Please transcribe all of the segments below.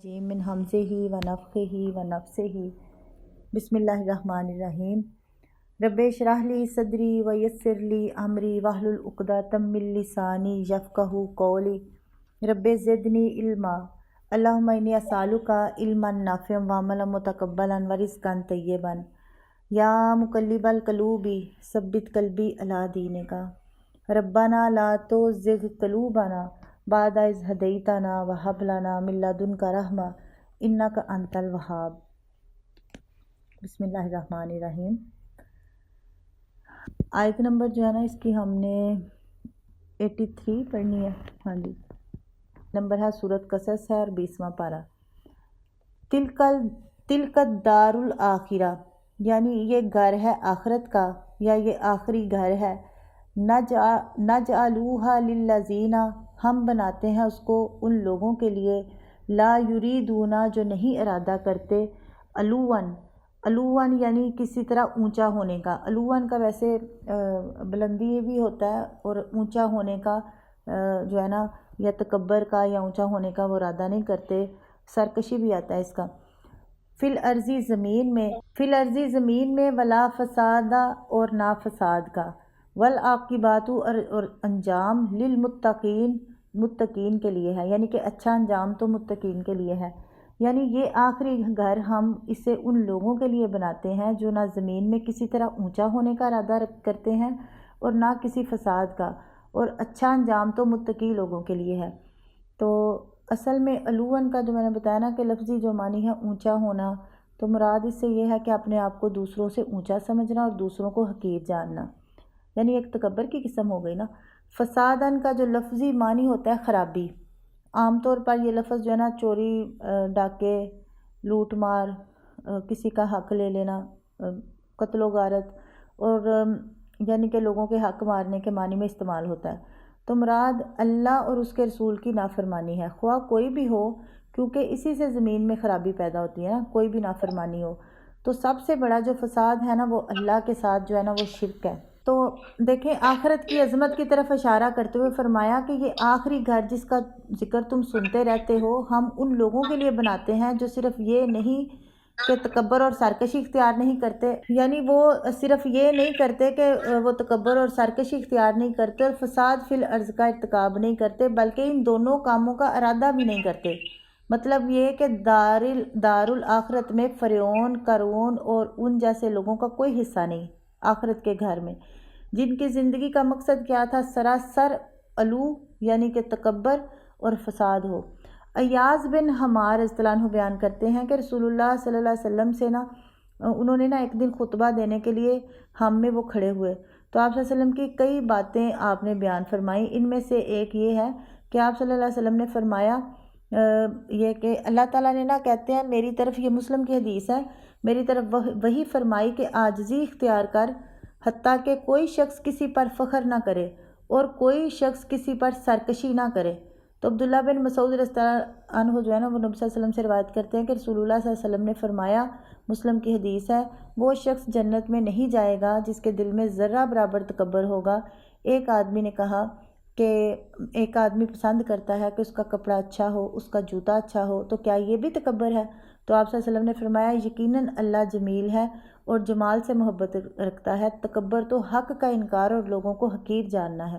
الرجیم من حمزہ ونفخہ ونفثہ بسم اللہ الرحمن الرحیم رب اشرح لی صدری ویسر لی امری واحلل عقدۃ من لسانی یفقہوا قولی رب زدنی علما اللہم انی اسألک علما نافعا وعملا متقبلا ورزقا طیبا یا مقلب القلوب ثبت قلبی علی دینک ربنا لا تزغ قلوبنا بعد اذ ہدیتنا وہب لنا من لدنک رحمہ انک انت الوہاب۔ بسم اللہ الرحمن الرحیم۔ آیت نمبر جو ہے نا اس کی ہم نے 83 پڑھنی ہے۔ ہاں جی، نمبر ہے سورۃ قصص ہے اور 20واں پارہ۔ تلک الدار الاخرہ، یعنی یہ گھر ہے آخرت کا یا یہ آخری گھر ہے۔ نجعلوہا للذین، ہم بناتے ہیں اس کو ان لوگوں کے لیے لا یریدون، جو نہیں ارادہ کرتے علوان یعنی کسی طرح اونچا ہونے کا۔ علوان کا ویسے بلندی بھی ہوتا ہے اور اونچا ہونے کا جو ہے نا یا تکبر کا یا اونچا ہونے کا وہ ارادہ نہیں کرتے، سرکشی بھی آتا ہے اس کا۔ فی الارض زمین میں ولا فساد، اور نہ فساد کا، والعاقبات، اور انجام للمتقین، متقین کے لیے ہے، یعنی کہ اچھا انجام تو متقین کے لیے ہے۔ یعنی یہ آخری گھر ہم اسے ان لوگوں کے لیے بناتے ہیں جو نہ زمین میں کسی طرح اونچا ہونے کا ارادہ کرتے ہیں اور نہ کسی فساد کا، اور اچھا انجام تو متقی لوگوں کے لیے ہے۔ تو اصل میں علوان کا جو میں نے بتایا نا کہ لفظی جو معنی ہے اونچا ہونا، تو مراد اس سے یہ ہے کہ اپنے آپ کو دوسروں سے اونچا سمجھنا اور دوسروں کو حقیر جاننا، یعنی ایک تکبر کی قسم ہو گئی نا۔ فسادن کا جو لفظی معنی ہوتا ہے خرابی، عام طور پر یہ لفظ جو ہے نا چوری، ڈاکے، لوٹ مار، کسی کا حق لے لینا، قتل و غارت، اور یعنی کہ لوگوں کے حق مارنے کے معنی میں استعمال ہوتا ہے۔ تو مراد اللہ اور اس کے رسول کی نافرمانی ہے، خواہ کوئی بھی ہو، کیونکہ اسی سے زمین میں خرابی پیدا ہوتی ہے نا، کوئی بھی نافرمانی ہو۔ تو سب سے بڑا جو فساد ہے نا وہ اللہ کے ساتھ جو ہے نا وہ شرک ہے۔ تو دیکھیں آخرت کی عظمت کی طرف اشارہ کرتے ہوئے فرمایا کہ یہ آخری گھر جس کا ذکر تم سنتے رہتے ہو، ہم ان لوگوں کے لیے بناتے ہیں جو صرف یہ نہیں کہ تکبر اور سرکشی اختیار نہیں کرتے، یعنی وہ صرف یہ نہیں کرتے کہ وہ تکبر اور سرکشی اختیار نہیں کرتے اور فساد فی الارض کا ارتکاب نہیں کرتے، بلکہ ان دونوں کاموں کا ارادہ بھی نہیں کرتے۔ مطلب یہ کہ دار الاخرت میں فرعون، قارون اور ان جیسے لوگوں کا کوئی حصہ نہیں آخرت کے گھر میں، جن کی زندگی کا مقصد کیا تھا؟ سراسر علو، یعنی کہ تکبر اور فساد ہو۔ ایاز بن حمار رضی اللہ عنہ بیان کرتے ہیں کہ رسول اللہ صلی اللہ علیہ وسلم سے نا انہوں نے نا ایک دن خطبہ دینے کے لیے ہم میں وہ کھڑے ہوئے، تو آپ صلی اللہ علیہ وسلم کی کئی باتیں آپ نے بیان فرمائی۔ ان میں سے ایک یہ ہے کہ آپ صلی اللہ علیہ وسلم نے فرمایا یہ کہ اللہ تعالیٰ نے نا کہتے ہیں میری طرف، یہ مسلم کی حدیث ہے، میری طرف وہی فرمائی کہ عاجزی اختیار کر، حتیٰ کہ کوئی شخص کسی پر فخر نہ کرے اور کوئی شخص کسی پر سرکشی نہ کرے۔ تو عبداللہ بن مسعود رضی اللہ عنہ جو ہے نا وہ نبی صلی اللہ علیہ وسلم سے روایت کرتے ہیں کہ رسول اللہ صلی اللہ علیہ وسلم نے فرمایا، مسلم کی حدیث ہے، وہ شخص جنت میں نہیں جائے گا جس کے دل میں ذرہ برابر تکبر ہوگا۔ ایک آدمی نے کہا کہ ایک آدمی پسند کرتا ہے کہ اس کا کپڑا اچھا ہو، اس کا جوتا اچھا ہو، تو کیا یہ بھی تکبر ہے؟ تو آپ صلی اللہ علیہ وسلم نے فرمایا یقیناً اللہ جمیل ہے اور جمال سے محبت رکھتا ہے، تکبر تو حق کا انکار اور لوگوں کو حقیر جاننا ہے۔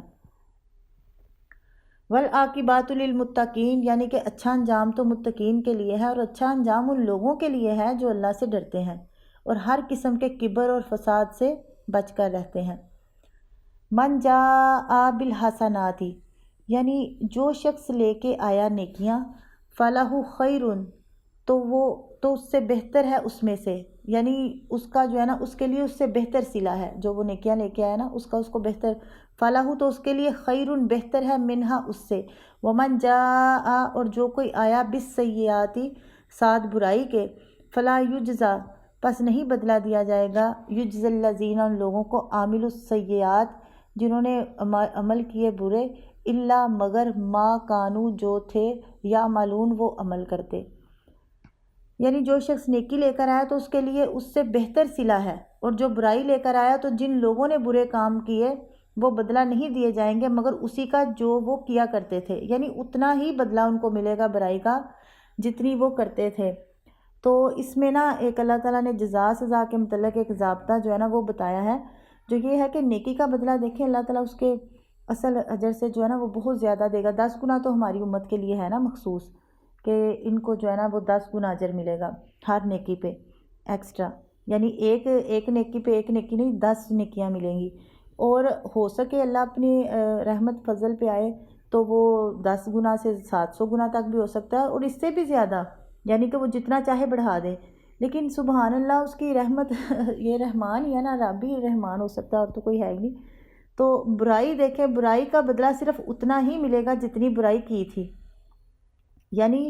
والعاقبات للمتقین، یعنی کہ اچھا انجام تو متقین کے لیے ہے اور اچھا انجام ان لوگوں کے لیے ہے جو اللہ سے ڈرتے ہیں اور ہر قسم کے کبر اور فساد سے بچ کر رہتے ہیں۔ من جاء بالحسنات، یعنی جو شخص لے کے آیا نیکیاں، فلاح خیر، تو اس سے بہتر ہے اس میں سے، یعنی اس کا جو ہے نا اس کے لیے اس سے بہتر صلہ ہے، جو وہ نیکیاں لے کے آیا نا اس کو بہتر، فلاح تو اس کے لیے خیر بہتر ہے، منہا اس سے، ومن جاء اور جو کوئی آیا بالسیئات ساتھ برائی کے، فلا یجزا پس نہیں بدلہ دیا جائے گا، یجز الذین ان لوگوں کو عامل السیئات جنہوں نے عمل کیے برے، الا مگر ما کانو جو تھے یعملون وہ عمل کرتے۔ یعنی جو شخص نیکی لے کر آیا تو اس کے لیے اس سے بہتر صلہ ہے، اور جو برائی لے کر آیا تو جن لوگوں نے برے کام کیے وہ بدلہ نہیں دیے جائیں گے مگر اسی کا جو وہ کیا کرتے تھے، یعنی اتنا ہی بدلہ ان کو ملے گا برائی کا جتنی وہ کرتے تھے۔ تو اس میں نا ایک اللہ تعالیٰ نے جزا سزا کے متعلق ایک ضابطہ جو ہے نا وہ بتایا ہے، جو یہ ہے کہ نیکی کا بدلہ دیکھیں اللہ تعالیٰ اس کے اصل اجر سے جو ہے نا وہ بہت زیادہ دے گا۔ 10 گنا تو ہماری امت کے لیے ہے نا مخصوص، کہ ان کو جو ہے نا وہ 10 گنا اجر ملے گا ہر نیکی پہ ایکسٹرا، یعنی ایک نیکی پہ ایک نیکی نہیں 10 نیکیاں ملیں گی۔ اور ہو سکے اللہ اپنی رحمت فضل پہ آئے تو وہ 10 گنا سے 700 گنا تک بھی ہو سکتا ہے، اور اس سے بھی زیادہ، یعنی کہ وہ جتنا چاہے بڑھا دے۔ لیکن سبحان اللہ اس کی رحمت یہ رحمان ہی ہے نا، رب ہی رحمان ہو سکتا ہے اور تو کوئی ہے ہی نہیں۔ تو برائی دیکھیں، برائی کا بدلہ صرف اتنا ہی ملے گا جتنی برائی کی تھی، یعنی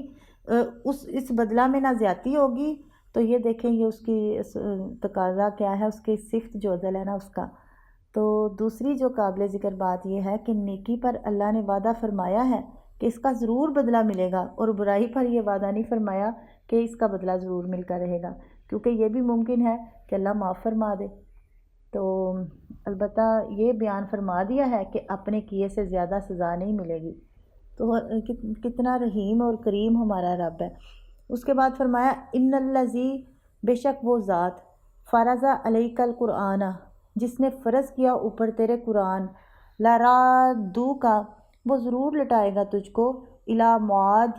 اس بدلہ میں نہ زیادتی ہوگی۔ تو یہ دیکھیں یہ اس کی تقاضا کیا ہے، اس کی صفت جو عدل ہے نا اس کا۔ تو دوسری جو قابل ذکر بات یہ ہے کہ نیکی پر اللہ نے وعدہ فرمایا ہے کہ اس کا ضرور بدلہ ملے گا، اور برائی پر یہ وعدہ نہیں فرمایا کہ اس کا بدلہ ضرور ملتا رہے گا، کیونکہ یہ بھی ممکن ہے کہ اللہ معاف فرما دے۔ تو البتہ یہ بیان فرما دیا ہے کہ اپنے کیے سے زیادہ سزا نہیں ملے گی۔ تو کتنا رحیم اور کریم ہمارا رب ہے۔ اس کے بعد فرمایا ان الذی، بے شک وہ ذات، فرض علیک القرآن، جس نے فرض کیا اوپر تیرے قرآن، لرادو کا، وہ ضرور لٹائے گا تجھ کو، الی معاد،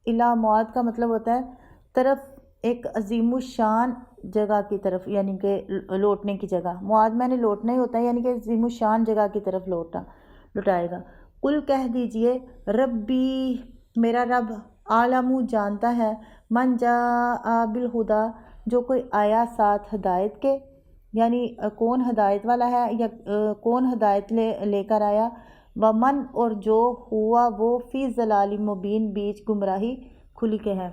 الی معاد کا مطلب ہوتا ہے طرف ایک عظیم الشان جگہ کی طرف، یعنی کہ لوٹنے کی جگہ۔ معاد میں نے لوٹنا ہی ہوتا ہے، یعنی کہ عظیم الشان جگہ کی طرف لٹائے گا۔ قل کہہ دیجئے ربی، میرا رب، عالم جانتا ہے، من جاء بالہدا، جو کوئی آیا ساتھ ہدایت کے، یعنی کون ہدایت والا ہے یا کون ہدایت لے کر آیا، ومن، اور جو ہوا وہ فی ضلال مبین، بیچ گمراہی کھلی کے ہے۔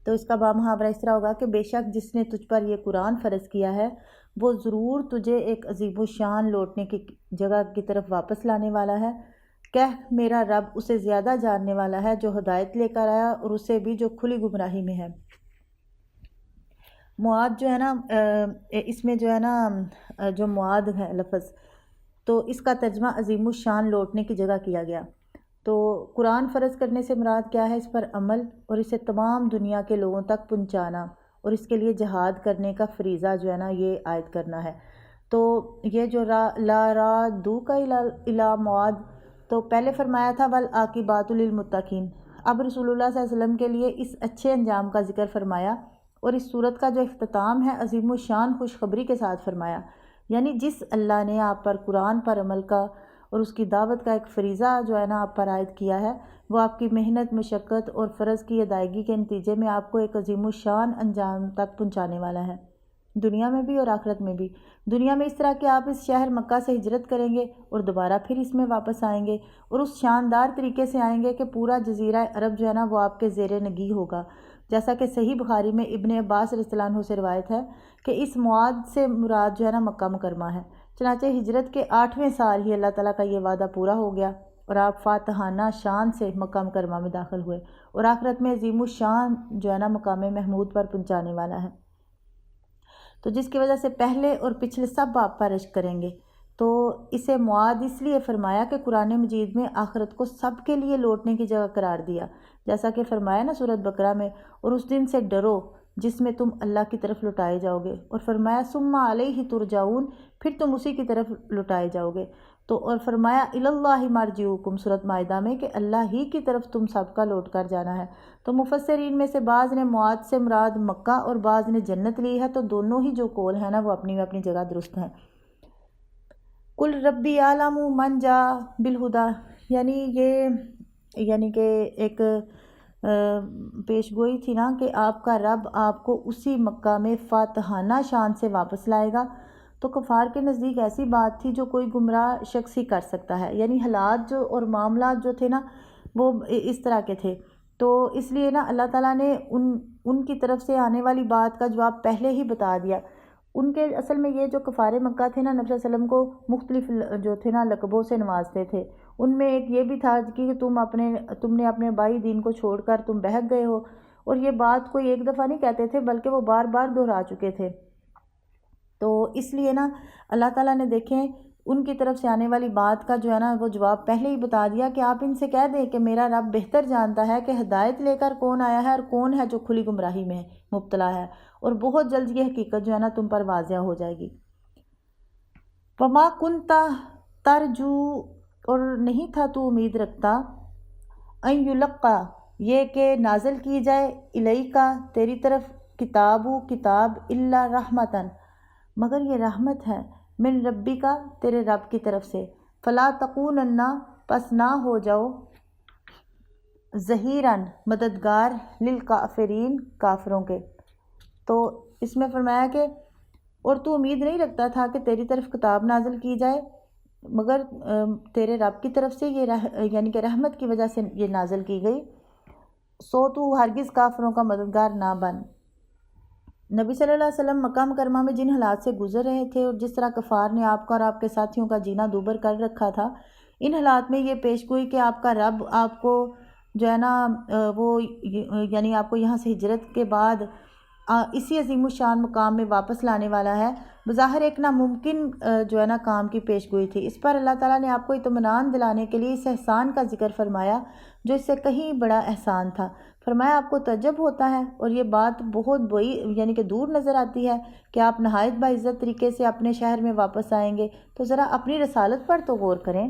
تو اس کا بامحاورہ اس طرح ہوگا کہ بے شک جس نے تجھ پر یہ قرآن فرض کیا ہے وہ ضرور تجھے ایک عظیم الشان لوٹنے کی جگہ کی طرف واپس لانے والا ہے۔ کہہ میرا رب اسے زیادہ جاننے والا ہے جو ہدایت لے کر آیا، اور اسے بھی جو کھلی گمراہی میں ہے۔ معاد جو ہے نا اس میں جو ہے نا جو معاد ہے لفظ، تو اس کا ترجمہ عظیم الشان لوٹنے کی جگہ کیا گیا۔ تو قرآن فرض کرنے سے مراد کیا ہے؟ اس پر عمل اور اسے تمام دنیا کے لوگوں تک پہنچانا، اور اس کے لیے جہاد کرنے کا فریضہ جو ہے نا یہ عائد کرنا ہے۔ تو یہ جو لا رادو کا الی معاد، تو پہلے فرمایا تھا والعاقبات للمتقین، اب رسول اللہ صلی اللہ علیہ وسلم کے لیے اس اچھے انجام کا ذکر فرمایا، اور اس صورت کا جو اختتام ہے عظیم الشان خوشخبری کے ساتھ فرمایا، یعنی جس اللہ نے آپ پر قرآن پر عمل کا اور اس کی دعوت کا ایک فریضہ جو ہے نا آپ پر عائد کیا ہے، وہ آپ کی محنت، مشقت اور فرض کی ادائیگی کے نتیجے میں آپ کو ایک عظیم الشان انجام تک پہنچانے والا ہے، دنیا میں بھی اور آخرت میں بھی۔ دنیا میں اس طرح کہ آپ اس شہر مکہ سے ہجرت کریں گے اور دوبارہ پھر اس میں واپس آئیں گے، اور اس شاندار طریقے سے آئیں گے کہ پورا جزیرہ عرب جو ہے نا وہ آپ کے زیر نگی ہوگا، جیسا کہ صحیح بخاری میں ابن عباس رضی اللہ عنہ سے روایت ہے کہ اس معاد سے مراد جو ہے نا مکہ مکرمہ ہے۔ چنانچہ ہجرت کے 8ویں سال ہی اللہ تعالیٰ کا یہ وعدہ پورا ہو گیا، اور آپ فاتحانہ شان سے مکہ مکرمہ میں داخل ہوئے، اور آخرت میں عظیم الشان جو ہے نا مقام محمود پر پہنچانے والا ہے، تو جس کی وجہ سے پہلے اور پچھلے سب آپ پر عشق کریں گے۔ تو اسے معاد اس لیے فرمایا کہ قرآن مجید میں آخرت کو سب کے لیے لوٹنے کی جگہ قرار دیا، جیسا کہ فرمایا نا سورۃ بقرہ میں، اور اس دن سے ڈرو جس میں تم اللہ کی طرف لٹائے جاؤ گے، اور فرمایا ثم علیہ ترجعون، پھر تم اسی کی طرف لٹائے جاؤ گے۔ تو اور فرمایا الی اللہ مرجعکم سورۃ مائدہ میں کہ اللہ ہی کی طرف تم سب کا لوٹ کر جانا ہے۔ تو مفسرین میں سے بعض نے معاد سے مراد مکہ اور بعض نے جنت لی ہے، تو دونوں ہی جو قول ہیں نا وہ اپنی اپنی جگہ درست ہیں۔ قل ربی اعلم من جاء بالہدی، یعنی کہ ایک پیش گوئی تھی نا کہ آپ کا رب آپ کو اسی مکہ میں فاتحانہ شان سے واپس لائے گا۔ تو کفار کے نزدیک ایسی بات تھی جو کوئی گمراہ شخص ہی کر سکتا ہے، یعنی حالات جو اور معاملات جو تھے نا وہ اس طرح کے تھے، تو اس لیے نا اللہ تعالیٰ نے ان کی طرف سے آنے والی بات کا جواب پہلے ہی بتا دیا۔ ان کے اصل میں یہ جو کفار مکہ تھے نا نبی صلی اللہ علیہ وسلم کو مختلف جو تھے نا لقبوں سے نوازتے تھے، ان میں ایک یہ بھی تھا کہ تم نے اپنے بائی دین کو چھوڑ کر تم بہک گئے ہو، اور یہ بات کوئی ایک دفعہ نہیں کہتے تھے بلکہ وہ بار بار دہرا چکے تھے۔ تو اس لیے نا اللہ تعالیٰ نے دیکھیں ان کی طرف سے آنے والی بات کا جو ہے نا وہ جواب پہلے ہی بتا دیا کہ آپ ان سے کہہ دیں کہ میرا رب بہتر جانتا ہے کہ ہدایت لے کر کون آیا ہے اور کون ہے جو کھلی گمراہی میں مبتلا ہے، اور بہت جلد یہ حقیقت جو ہے نا تم پر واضح ہو جائے گی۔ وما کنتا ترجو، اور نہیں تھا تو امید رکھتا، ان یلقا، یہ کہ نازل کی جائے، الیکا، تیری طرف، کتاب الا رحمتن، مگر یہ رحمت ہے، من ربی کا، تیرے رب کی طرف سے، فلا تکونن، پس نہ ہو جاؤ، ظہیراً، مددگار، للکافرین، کافروں کے۔ تو اس میں فرمایا کہ اور تو امید نہیں رکھتا تھا کہ تیری طرف کتاب نازل کی جائے، مگر تیرے رب کی طرف سے یہ یعنی کہ رحمت کی وجہ سے یہ نازل کی گئی، سو تو ہرگز کافروں کا مددگار نہ بن۔ نبی صلی اللہ علیہ وسلم مکہ مکرمہ میں جن حالات سے گزر رہے تھے اور جس طرح کفار نے آپ کا اور آپ کے ساتھیوں کا جینا دوبر کر رکھا تھا، ان حالات میں یہ پیش گوئی کہ آپ کا رب آپ کو جو ہے نا وہ یعنی آپ کو یہاں سے ہجرت کے بعد اسی عظیم الشان مقام میں واپس لانے والا ہے، بظاہر ایک ناممکن جو ہے نا کام کی پیش گوئی تھی۔ اس پر اللہ تعالیٰ نے آپ کو اطمینان دلانے کے لیے اس احسان کا ذکر فرمایا جو اس سے کہیں بڑا احسان تھا۔ فرمایا آپ کو تعجب ہوتا ہے اور یہ بات بہت بڑی یعنی کہ دور نظر آتی ہے کہ آپ نہایت باعزت طریقے سے اپنے شہر میں واپس آئیں گے، تو ذرا اپنی رسالت پر تو غور کریں۔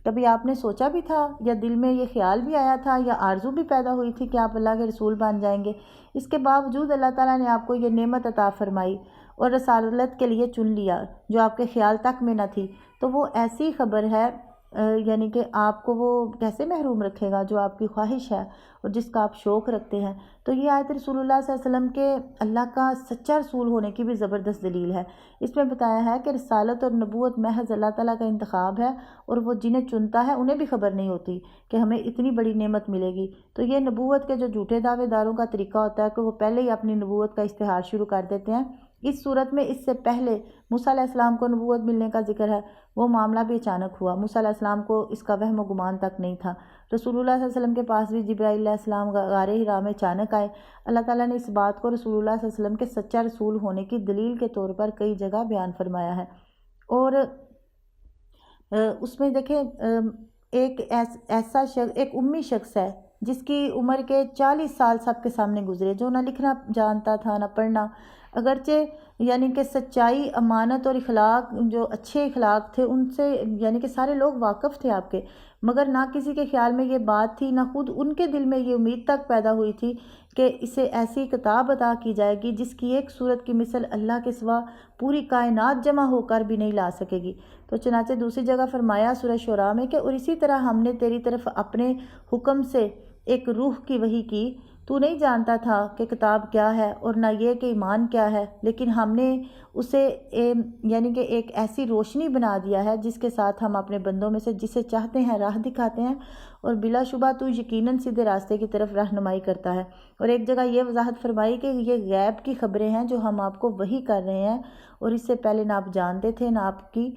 کبھی آپ نے سوچا بھی تھا یا دل میں یہ خیال بھی آیا تھا یا آرزو بھی پیدا ہوئی تھی کہ آپ اللہ کے رسول بن جائیں گے؟ اس کے باوجود اللہ تعالیٰ نے آپ کو یہ نعمت عطا فرمائی اور رسالت کے لیے چن لیا جو آپ کے خیال تک میں نہ تھی، تو وہ ایسی خبر ہے یعنی کہ آپ کو وہ کیسے محروم رکھے گا جو آپ کی خواہش ہے اور جس کا آپ شوق رکھتے ہیں۔ تو یہ آیت رسول اللہ صلی اللہ علیہ وسلم کے اللہ کا سچا رسول ہونے کی بھی زبردست دلیل ہے۔ اس میں بتایا ہے کہ رسالت اور نبوت محض اللہ تعالیٰ کا انتخاب ہے، اور وہ جنہیں چنتا ہے انہیں بھی خبر نہیں ہوتی کہ ہمیں اتنی بڑی نعمت ملے گی۔ تو یہ نبوت کے جو جھوٹے دعوے داروں کا طریقہ ہوتا ہے کہ وہ پہلے ہی اپنی نبوت کا اشتہار شروع کر دیتے ہیں۔ اس صورت میں اس سے پہلے موسیٰ علیہ السلام کو نبوت ملنے کا ذکر ہے، وہ معاملہ بھی اچانک ہوا، موسیٰ علیہ السلام کو اس کا وہم و گمان تک نہیں تھا۔ رسول اللہ صلی اللہ علیہ وسلم کے پاس بھی جبرائیل علیہ السلام غار حرا میں اچانک آئے۔ اللہ تعالیٰ نے اس بات کو رسول اللہ صلی اللہ علیہ وسلم کے سچا رسول ہونے کی دلیل کے طور پر کئی جگہ بیان فرمایا ہے۔ اور اس میں دیکھیں ایک ایسا شخص، ایک امی شخص ہے جس کی عمر کے 40 سال سب کے سامنے گزرے، جو نہ لکھنا جانتا تھا نہ پڑھنا، اگرچہ یعنی کہ سچائی، امانت اور اخلاق، جو اچھے اخلاق تھے ان سے یعنی کہ سارے لوگ واقف تھے آپ کے، مگر نہ کسی کے خیال میں یہ بات تھی، نہ خود ان کے دل میں یہ امید تک پیدا ہوئی تھی کہ اسے ایسی کتاب عطا کی جائے گی جس کی ایک صورت کی مثل اللہ کے سوا پوری کائنات جمع ہو کر بھی نہیں لا سکے گی۔ تو چنانچہ دوسری جگہ فرمایا سورہ شعراء میں کہ اور اسی طرح ہم نے تیری طرف اپنے حکم سے ایک روح کی وحی کی، تو نہیں جانتا تھا کہ کتاب کیا ہے اور نہ یہ کہ ایمان کیا ہے، لیکن ہم نے اسے یعنی کہ ایک ایسی روشنی بنا دیا ہے جس کے ساتھ ہم اپنے بندوں میں سے جسے چاہتے ہیں راہ دکھاتے ہیں، اور بلا شبہ تو یقیناً سیدھے راستے کی طرف رہنمائی کرتا ہے۔ اور ایک جگہ یہ وضاحت فرمائی کہ یہ غیب کی خبریں ہیں جو ہم آپ کو وحی کر رہے ہیں، اور اس سے پہلے نہ آپ جانتے تھے نہ آپ کی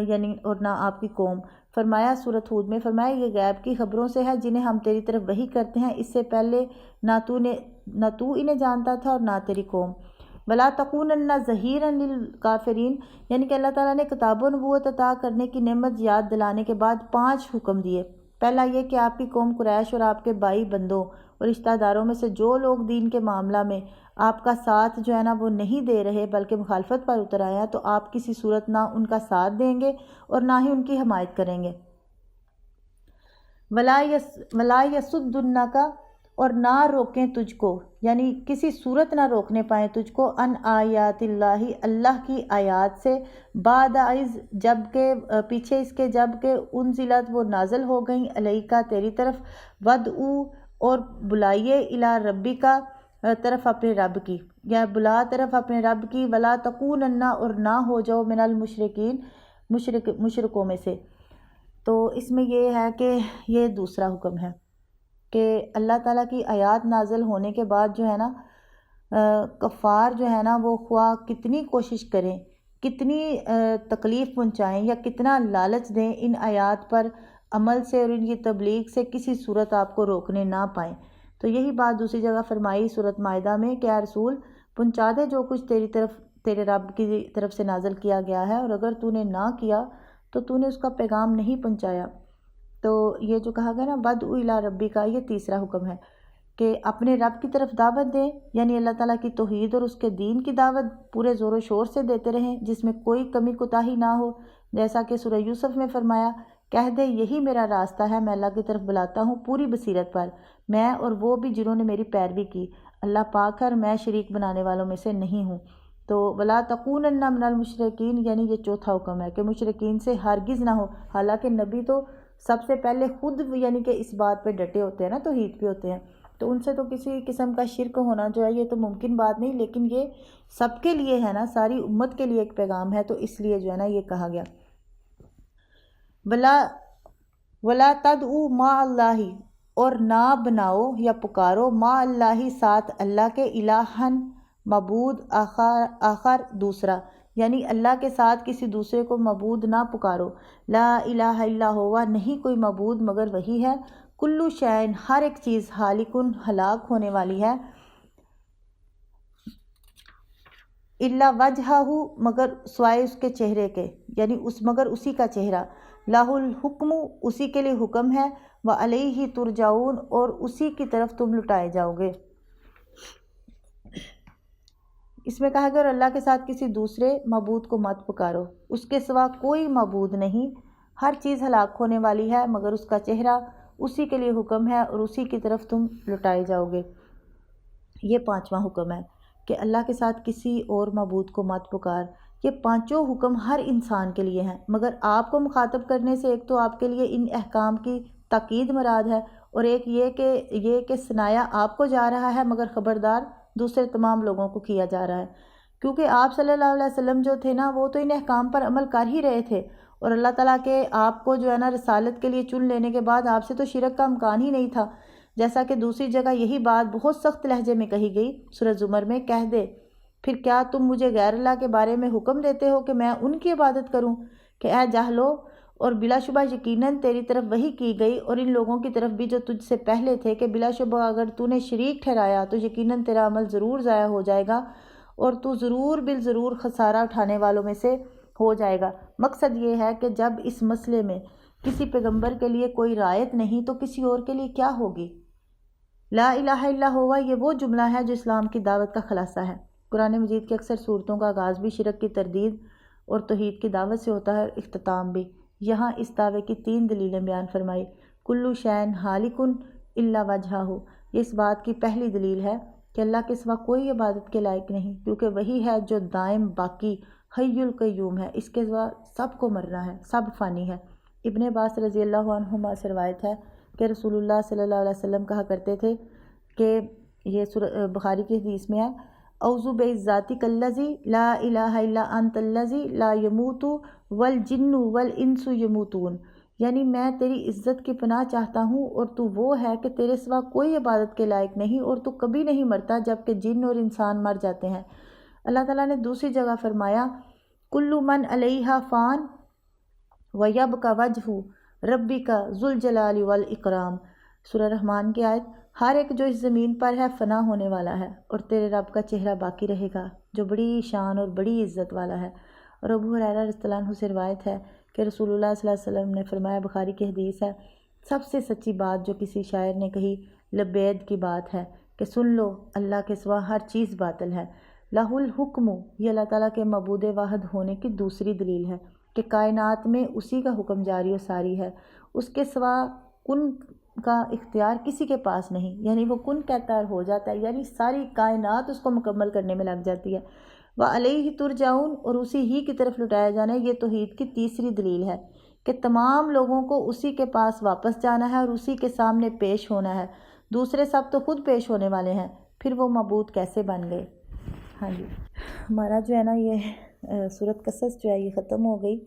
یعنی اور نہ آپ کی قوم۔ فرمایا سورۃ ہود میں فرمایا یہ غیب کی خبروں سے ہے جنہیں ہم تیری طرف وحی کرتے ہیں، اس سے پہلے نہ تو انہیں جانتا تھا اور نہ تیری قوم۔ وَلَا تَكُونَنَّ ظَهِيرًا لِلْكَافِرِينَ، یعنی کہ اللہ تعالیٰ نے کتاب و نبوت عطا کرنے کی نعمت یاد دلانے کے بعد 5 حکم دیے۔ پہلا یہ کہ آپ کی قوم قریش اور آپ کے بھائی بندوں اور رشتہ داروں میں سے جو لوگ دین کے معاملہ میں آپ کا ساتھ جو ہے نا وہ نہیں دے رہے بلکہ مخالفت پر اتر آئے ہیں، تو آپ کسی صورت نہ ان کا ساتھ دیں گے اور نہ ہی ان کی حمایت کریں گے۔ وَلَا يَصُدُّنَّكَ، اور نہ روکیں تجھ کو، یعنی کسی صورت نہ روکنے پائیں تجھ کو، ان آیات اللہ، اللہ کی آیات سے، بعد اذ، جب کہ پیچھے اس کے جب کہ انزلت وہ نازل ہو گئیں، علیکا تیری طرف، ودعو، اور بلائیے، الی ربکا طرف اپنے رب کی، یا بلا طرف اپنے رب کی، ولا تکونن، اور نہ ہو جاؤ من المشرکین، مشرکوں میں سے۔ تو اس میں یہ ہے کہ یہ دوسرا حکم ہے کہ اللہ تعالیٰ کی آیات نازل ہونے کے بعد جو ہے نا کفار جو ہے نا وہ خواہ کتنی کوشش کریں، کتنی تکلیف پہنچائیں یا کتنا لالچ دیں، ان آیات پر عمل سے اور ان کی تبلیغ سے کسی صورت آپ کو روکنے نہ پائیں۔ تو یہی بات دوسری جگہ فرمائی سورۃ مائدہ میں کہ اے رسول پہنچا دے جو کچھ تیرے رب کی طرف سے نازل کیا گیا ہے، اور اگر تو نے نہ کیا تو تو نے اس کا پیغام نہیں پہنچایا۔ تو یہ جو کہا گیا نا ودعو الی ربی کا، یہ تیسرا حکم ہے کہ اپنے رب کی طرف دعوت دیں، یعنی اللہ تعالیٰ کی توحید اور اس کے دین کی دعوت پورے زور و شور سے دیتے رہیں، جس میں کوئی کمی کوتاہی نہ ہو، جیسا کہ سورہ یوسف میں فرمایا، کہہ دے یہی میرا راستہ ہے، میں اللہ کی طرف بلاتا ہوں پوری بصیرت پر، میں اور وہ بھی جنہوں نے میری پیروی کی، اللہ پاک ہے اور میں شریک بنانے والوں میں سے نہیں ہوں۔ تو ولا تکونن من المشرکین، یعنی یہ چوتھا حکم ہے کہ مشرکین سے ہرگز نہ ہو۔ حالانکہ نبی تو سب سے پہلے خود یعنی کہ اس بات پہ ڈٹے ہوتے ہیں نا، توحید پہ ہوتے ہیں، تو ان سے تو کسی قسم کا شرک ہونا جو ہے یہ تو ممکن بات نہیں، لیکن یہ سب کے لیے ہے نا، ساری امت کے لیے ایک پیغام ہے، تو اس لیے جو ہے نا یہ کہا گیا ولا تدعو مع اللہ، اور نہ بناؤ یا پکارو مع اللہ، ساتھ اللہ کے، الہن معبود آخر دوسرا، یعنی اللہ کے ساتھ کسی دوسرے کو معبود نہ پکارو۔ لا الہ الا ہوا، نہیں کوئی معبود مگر وہی ہے، کلو شین، ہر ایک چیز، ہالکن، ہلاک ہونے والی ہے، الا وجہہ، مگر سوائے اس کے چہرے کے، یعنی مگر اسی کا چہرہ، لاہ الحکم، اسی کے لیے حکم ہے، وعلیہ ترجعون، اور اسی کی طرف تم لٹائے جاؤ گے۔ اس میں کہا گیا اور اللہ کے ساتھ کسی دوسرے معبود کو مت پکارو، اس کے سوا کوئی معبود نہیں، ہر چیز ہلاک ہونے والی ہے مگر اس کا چہرہ، اسی کے لیے حکم ہے اور اسی کی طرف تم لٹائے جاؤ گے۔ یہ پانچواں حکم ہے کہ اللہ کے ساتھ کسی اور معبود کو مت پکار۔ یہ پانچوں حکم ہر انسان کے لیے ہیں، مگر آپ کو مخاطب کرنے سے ایک تو آپ کے لیے ان احکام کی تاکید مراد ہے، اور ایک یہ کہ سنایا آپ کو جا رہا ہے مگر خبردار دوسرے تمام لوگوں کو کیا جا رہا ہے، کیونکہ آپ صلی اللہ علیہ وسلم جو تھے نا وہ تو ان احکام پر عمل کر ہی رہے تھے، اور اللہ تعالیٰ کے آپ کو جو ہے نا رسالت کے لیے چن لینے کے بعد آپ سے تو شرک کا امکان ہی نہیں تھا، جیسا کہ دوسری جگہ یہی بات بہت سخت لہجے میں کہی گئی سورہ زمر میں، کہہ دے پھر کیا تم مجھے غیر اللہ کے بارے میں حکم دیتے ہو کہ میں ان کی عبادت کروں، کہ اے جاہلو، اور بلا شبہ یقیناً تیری طرف وحی کی گئی اور ان لوگوں کی طرف بھی جو تجھ سے پہلے تھے، کہ بلا شبہ اگر تو نے شریک ٹھہرایا تو یقیناً تیرا عمل ضرور ضائع ہو جائے گا اور تو ضرور بالضرور خسارہ اٹھانے والوں میں سے ہو جائے گا۔ مقصد یہ ہے کہ جب اس مسئلے میں کسی پیغمبر کے لیے کوئی رعایت نہیں تو کسی اور کے لیے کیا ہوگی۔ لا الہ الا ہوا، یہ وہ جملہ ہے جو اسلام کی دعوت کا خلاصہ ہے۔ قرآن مجید کی اکثر صورتوں کا آغاز بھی شرک کی تردید اور توحید کی دعوت سے ہوتا ہے، اور اختتام بھی۔ یہاں اس دعوے کی 3 دلیلیں بیان فرمائی۔ کلو شین ہالکن الا وجہہ، یہ اس بات کی پہلی دلیل ہے کہ اللہ کے سوا کوئی عبادت کے لائق نہیں، کیونکہ وہی ہے جو دائم باقی حی القیوم ہے، اس کے سوا سب کو مرنا ہے، سب فانی ہے۔ ابن عباس رضی اللہ عنہما سے روایت ہے کہ رسول اللہ صلی اللہ علیہ وسلم کہا کرتے تھے کہ یہ بخاری کی حدیث میں ہے، اعوذ بعزتک الذی لا الہ الا انت الذی لا یموت والجن والانس یموتون، یعنی میں تیری عزت کی پناہ چاہتا ہوں اور تو وہ ہے کہ تیرے سوا کوئی عبادت کے لائق نہیں اور تو کبھی نہیں مرتا جبکہ جن اور انسان مر جاتے ہیں۔ اللہ تعالیٰ نے دوسری جگہ فرمایا کل من علیہا فان ویبقى وجہ ربک ذو الجلال والاکرام، سورہ رحمان کی آیت، ہر ایک جو اس زمین پر ہے فنا ہونے والا ہے اور تیرے رب کا چہرہ باقی رہے گا جو بڑی شان اور بڑی عزت والا ہے۔ اور ابو ہریرہ رضی اللہ عنہ سے روایت ہے کہ رسول اللہ صلی اللہ علیہ وسلم نے فرمایا، بخاری کی حدیث ہے، سب سے سچی بات جو کسی شاعر نے کہی لبید کی بات ہے کہ سن لو اللہ کے سوا ہر چیز باطل ہے۔ لہ الحکم، یہ اللہ تعالیٰ کے معبود واحد ہونے کی دوسری دلیل ہے کہ کائنات میں اسی کا حکم جاری و ساری ہے، اس کے سوا کن کا اختیار کسی کے پاس نہیں، یعنی وہ کن کہتا ہو جاتا ہے، یعنی ساری کائنات اس کو مکمل کرنے میں لگ جاتی ہے۔ وعلیہ ترجعون، اور اسی ہی کی طرف لٹایا جانا ہے۔ یہ توحید کی تیسری دلیل ہے کہ تمام لوگوں کو اسی کے پاس واپس جانا ہے اور اسی کے سامنے پیش ہونا ہے، دوسرے سب تو خود پیش ہونے والے ہیں، پھر وہ معبود کیسے بن گئے۔ ہاں جی، ہمارا جو ہے نا یہ سورۃ قصص جو ہے یہ ختم ہو گئی۔